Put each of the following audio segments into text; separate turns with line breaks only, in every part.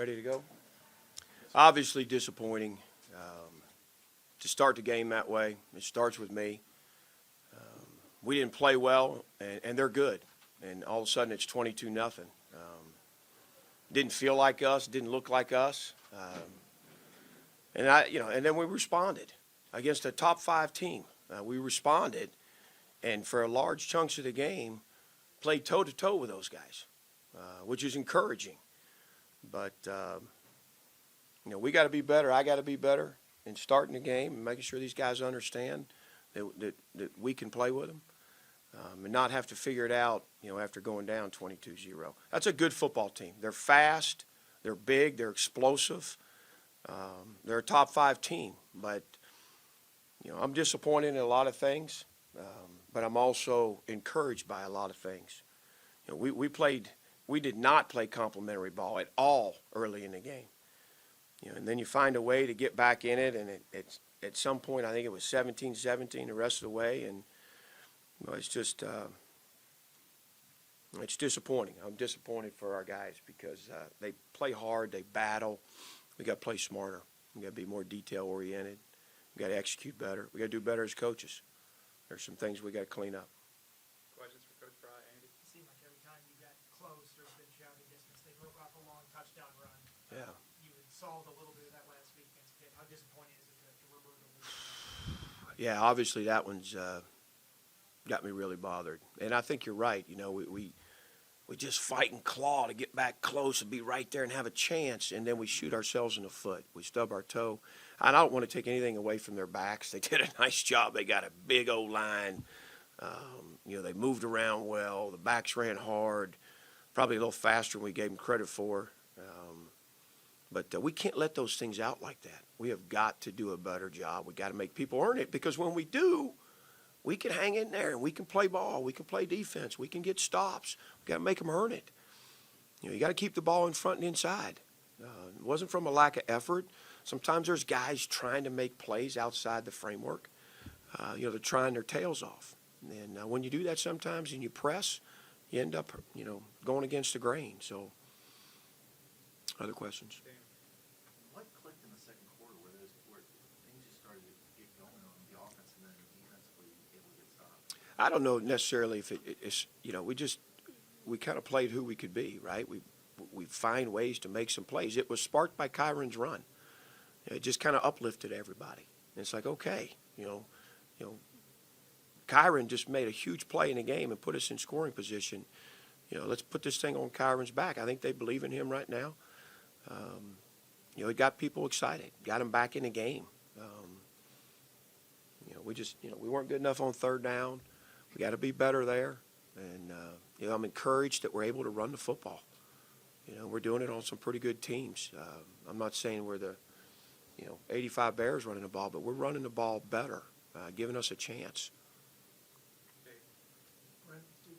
Ready to go? Obviously disappointing to start the game that way. It starts with me. We didn't play well, and they're good. And all of a sudden it's 22-0. Didn't feel like us, didn't look like us. And then we responded against a top 5 team. We responded, and for large chunks of the game, played toe-to-toe with those guys, which is encouraging. But, we got to be better. I got to be better in starting the game and making sure these guys understand that we can play with them and not have to figure it out, after going down 22-0. That's a good football team. They're fast. They're big. They're explosive. They're a top 5 team. But, I'm disappointed in a lot of things, but I'm also encouraged by a lot of things. We did not play complimentary ball at all early in the game. And then you find a way to get back in it, and it's at some point, I think it was 17-17 the rest of the way, and it's just it's disappointing. I'm disappointed for our guys because they play hard, they battle. We got to play smarter. We got to be more detail-oriented. We got to execute better. We got to do better as coaches. There's some things we got to clean up.
Questions for Coach Pry, Andy?
It seemed like every time you got close, there's been shouting distance. They broke off a long touchdown run.
Yeah.
You had solved a little bit of that last week against Pitt. How disappointing is it to remove the lead?
Yeah, obviously that one's got me really bothered. And I think you're right. We just fight and claw to get back close and be right there and have a chance, and then we shoot ourselves in the foot. We stub our toe. And I don't want to take anything away from their backs. They did a nice job. They got a big old line. They moved around well. The backs ran hard, probably a little faster than we gave them credit for. But we can't let those things out like that. We have got to do a better job. We got to make people earn it, because when we do, we can hang in there and we can play ball. We can play defense. We can get stops. We got to make them earn it. You got to keep the ball in front and inside. It wasn't from a lack of effort. Sometimes there's guys trying to make plays outside the framework. They're trying their tails off. And when you do that sometimes and you press, you end up, going against the grain. So, other questions?
What clicked in the second quarter where things just started to get going on the offense and then defensively able to get stopped?
I don't know necessarily if it's, we kind of played who we could be, right? We find ways to make some plays. It was sparked by Kyron's run. It just kind of uplifted everybody. And it's like, okay, Kyron just made a huge play in the game and put us in scoring position. Let's put this thing on Kyron's back. I think they believe in him right now. It got people excited, got them back in the game. We weren't good enough on third down. We got to be better there. And, I'm encouraged that we're able to run the football. We're doing it on some pretty good teams. I'm not saying we're the, 85 Bears running the ball, but we're running the ball better, giving us a chance.
Brent, did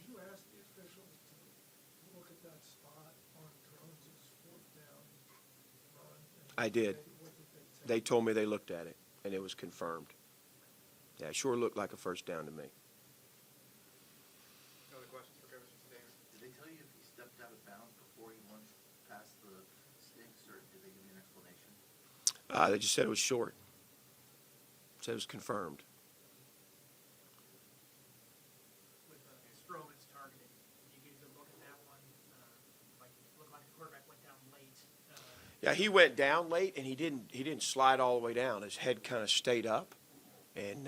you ask the officials to look at that spot on Jones's fourth down run?
I did.
What did they
They told me they looked at it, and it was confirmed. Yeah, it sure looked like a first down to me.
Other questions for Coach Davis?
Did they tell you if he stepped out of bounds before he went past the sticks, or did they give you an explanation?
They just said it was short. Said it was confirmed.
With Stroman's targeting, you get a good look at that one. Looked like the quarterback went down late.
Yeah, he went down late, and he didn't slide all the way down. His head kind of stayed up, and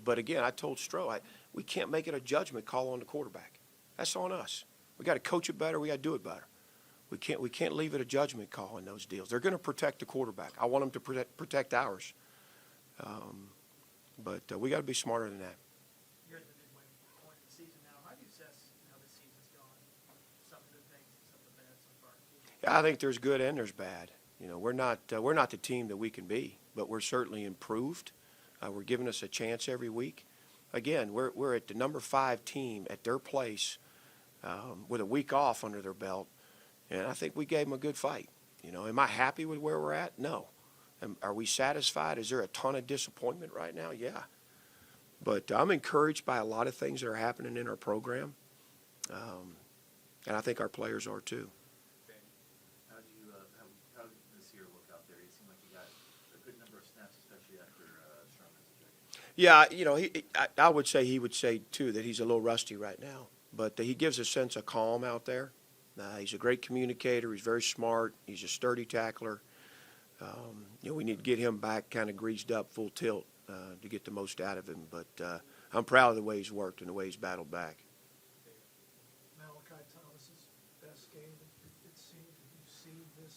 But again, I told Stroh, we can't make it a judgment call on the quarterback. That's on us. We got to coach it better. We got to do it better. We can't leave it a judgment call in those deals. They're going to protect the quarterback. I want them to protect ours. But we got to be smarter than that.
You're at the midway point of the season now. How do you assess how this season's gone? Some good things and some of the bad so far.
Yeah, I think there's good and there's bad. We're not the team that we can be, but we're certainly improved. We're giving us a chance every week. Again, we're at the number 5 team at their place with a week off under their belt, and I think we gave them a good fight. Am I happy with where we're at? No. Are we satisfied? Is there a ton of disappointment right now? Yeah. But I'm encouraged by a lot of things that are happening in our program, and I think our players are too.
How did see her look out there? It seemed like he got a good number of snaps, especially after Sherman's ejected.
Yeah, I would say he would say, too, that he's a little rusty right now. But he gives a sense of calm out there. He's a great communicator. He's very smart. He's a sturdy tackler. We need to get him back kind of greased up, full tilt, to get the most out of him. But I'm proud of the way he's worked and the way he's battled back.
Malachi Thomas's best game, it seemed. Did you see this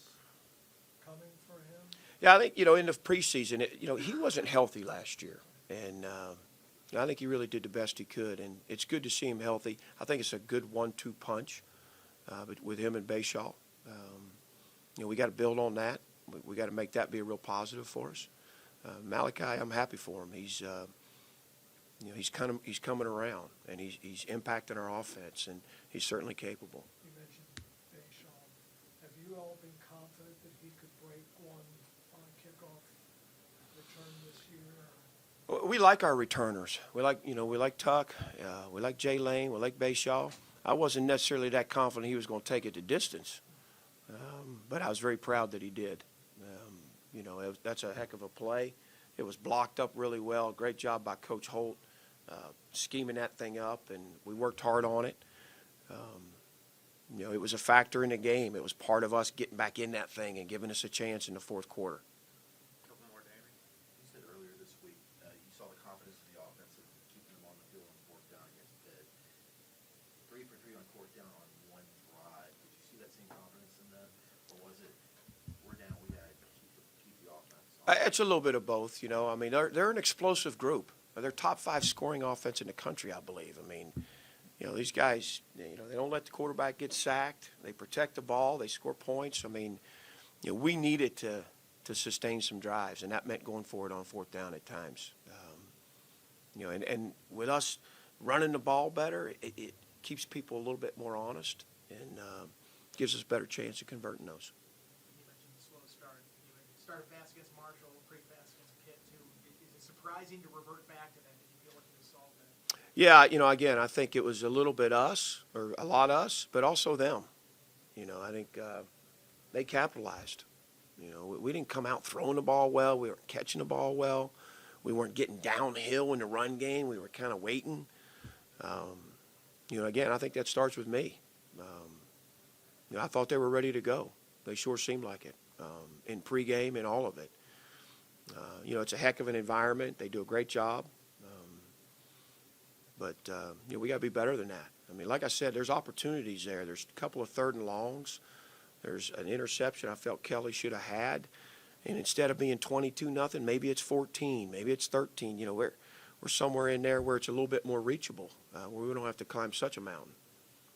coming for him?
Yeah, I think, in the preseason, he wasn't healthy last year. And I think he really did the best he could. And it's good to see him healthy. I think it's a good 1-2 punch with him and Bayshaw. We got to build on that. We got to make that be a real positive for us. Malachi, I'm happy for him. He's coming around, and he's impacting our offense, and he's certainly capable.
You mentioned Bayshaw. Have you all been confident that he could break one on kickoff return this year?
We like our returners. We like Tuck. We like Jay Lane. We like Bayshaw. I wasn't necessarily that confident he was going to take it to distance, but I was very proud that he did. That's a heck of a play. It was blocked up really well. Great job by Coach Holt scheming that thing up, and we worked hard on it. It was a factor in the game. It was part of us getting back in that thing and giving us a chance in the fourth quarter.
Couple more, Damien.
You said earlier this week you saw the confidence of the offense of keeping them on the field on fourth down against Pitt. 3 for 3 on fourth down on one drive. Did you see that same confidence in them, or was it we're down, we got to keep the offense on?
It's a little bit of both. They're an explosive group. They're top 5 scoring offense in the country, I believe. These guys, they don't let the quarterback get sacked. They protect the ball. They score points. We needed to sustain some drives, and that meant going forward on fourth down at times. And with us running the ball better, it keeps people a little bit more honest and gives us a better chance of converting those.
You mentioned the slow start. You started fast against Marshall, pretty fast against Pitt, too. Is it surprising to revert back to that? Did you feel like you solved that?
Yeah, again, I think it was a little bit us, or a lot us, but also them. I think they capitalized. We didn't come out throwing the ball well. We weren't catching the ball well. We weren't getting downhill in the run game. We were kind of waiting. Again, I think that starts with me. I thought they were ready to go. They sure seemed like it in pregame and all of it. It's a heck of an environment. They do a great job. But we got to be better than that. Like I said, there's opportunities there. There's a couple of 3rd and longs. There's an interception I felt Kelly should have had. And instead of being 22-0, maybe it's 14, maybe it's 13. We're somewhere in there where it's a little bit more reachable, where we don't have to climb such a mountain.